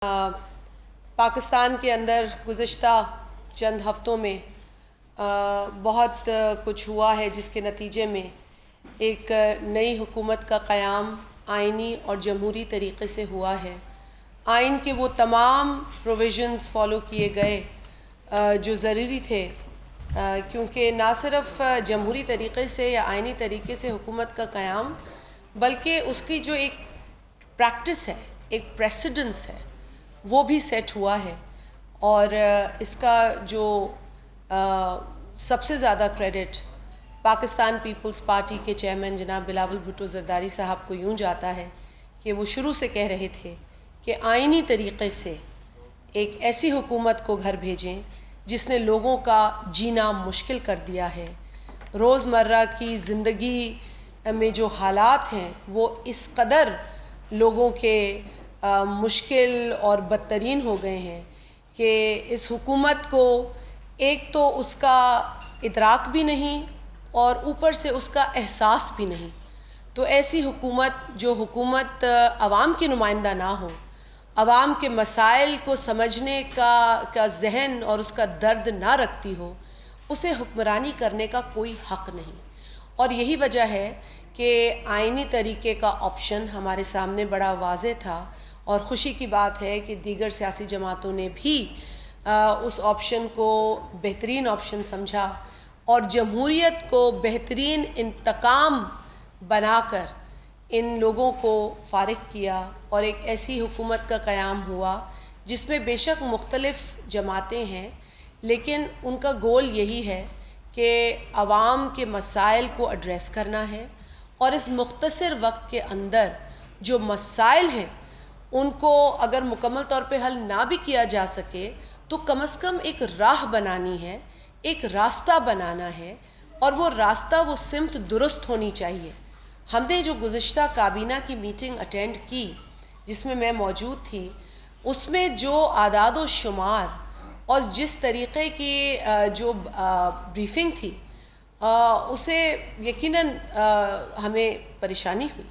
पाकिस्तान के अंदर गुज़िश्ता चंद हफ़्तों में बहुत कुछ हुआ है, जिसके नतीजे में एक नई हुकूमत का क़याम आइनी और जमहूरी तरीक़े से हुआ है। आइन के वो तमाम प्रोविज़न्स फ़ॉलो किए गए जो ज़रूरी थे, क्योंकि ना सिर्फ़ जमहूरी तरीक़े से या आइनी तरीक़े से हुकूमत का क़याम, बल्कि उसकी जो एक प्रैक्टिस है, एक प्रेसिडेंस है, वो भी सेट हुआ है। और इसका जो सबसे ज़्यादा क्रेडिट पाकिस्तान पीपल्स पार्टी के चेयरमैन जनाब बिलावल भुट्टो ज़रदारी साहब को यूँ जाता है कि वो शुरू से कह रहे थे कि आइनी तरीक़े से एक ऐसी हुकूमत को घर भेजें जिसने लोगों का जीना मुश्किल कर दिया है। रोज़मर्रा की ज़िंदगी में जो हालात हैं वो इस कदर लोगों के मुश्किल और बदतरीन हो गए हैं कि इस हुकूमत को एक तो उसका इदराक भी नहीं और ऊपर से उसका एहसास भी नहीं। तो ऐसी हुकूमत जो हुकूमत आवाम की नुमाइंदा ना हो, आवाम के मसाइल को समझने का जहन और उसका दर्द ना रखती हो, उसे हुक्मरानी करने का कोई हक़ नहीं। और यही वजह है कि आइनी तरीक़े का ऑप्शन हमारे सामने बड़ा वाज़ेह था, और ख़ुशी की बात है कि दीगर सियासी जमातों ने भी उस ऑप्शन को बेहतरीन ऑप्शन समझा और जमहूरियत को बेहतरीन इंतकाम बनाकर इन लोगों को फ़ारिग किया और एक ऐसी हुकूमत का क़याम हुआ जिसमें बेशक मुख्तलिफ़ जमातें हैं, लेकिन उनका गोल यही है कि आवाम के मसाइल को एड्रेस करना है और इस मुख्तसर वक्त के अंदर जो मसाइल हैं उनको अगर मुकम्मल तौर पे हल ना भी किया जा सके तो कम से कम एक राह बनानी है, एक रास्ता बनाना है, और वो रास्ता, वो सिमत दुरुस्त होनी चाहिए। हमने जो गुज़िश्ता काबीना की मीटिंग अटेंड की जिसमें मैं मौजूद थी, उसमें जो आदाद व शुमार और जिस तरीक़े की जो ब्रीफिंग थी, उसे यकीनन हमें परेशानी हुई।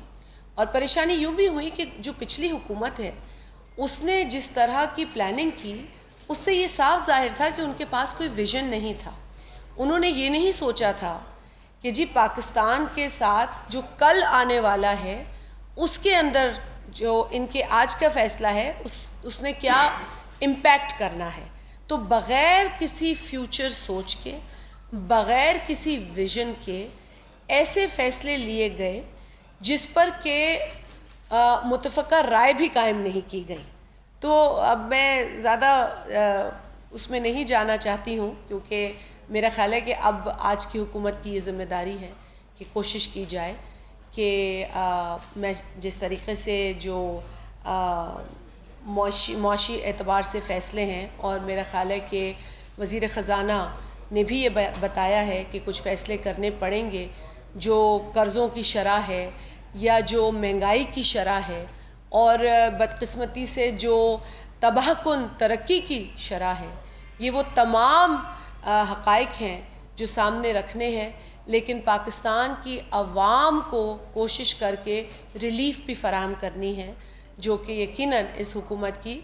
और परेशानी यूँ भी हुई कि जो पिछली हुकूमत है उसने जिस तरह की प्लानिंग की, उससे ये साफ ज़ाहिर था कि उनके पास कोई विज़न नहीं था। उन्होंने ये नहीं सोचा था कि जी पाकिस्तान के साथ जो कल आने वाला है उसके अंदर जो इनके आज का फ़ैसला है उसने क्या इम्पैक्ट करना है। तो बग़ैर किसी फ्यूचर सोच के, बग़ैर किसी विज़न के ऐसे फ़ैसले लिए गए जिस पर के मुतफ़क़ा राय भी कायम नहीं की गई। तो अब मैं ज़्यादा उसमें नहीं जाना चाहती हूँ, क्योंकि मेरा ख़्याल है कि अब आज की हुकूमत की ये ज़िम्मेदारी है कि कोशिश की जाए कि मैं जिस तरीक़े से जो मुआशी एतबार से फ़ैसले हैं, और मेरा ख़्याल है कि वज़ीर ख़ज़ाना ने भी ये बताया है कि कुछ फ़ैसले करने पड़ेंगे, जो कर्ज़ों की शरह है या जो महंगाई की शरह है, और बदकिस्मती से जो तबाहकुन तरक्की की शरह है, ये वो तमाम हक़ाइक़ हैं जो सामने रखने हैं। लेकिन पाकिस्तान की अवाम को कोशिश करके रिलीफ़ भी फ़राहम करनी है, जो कि यकीनन इस हुकूमत की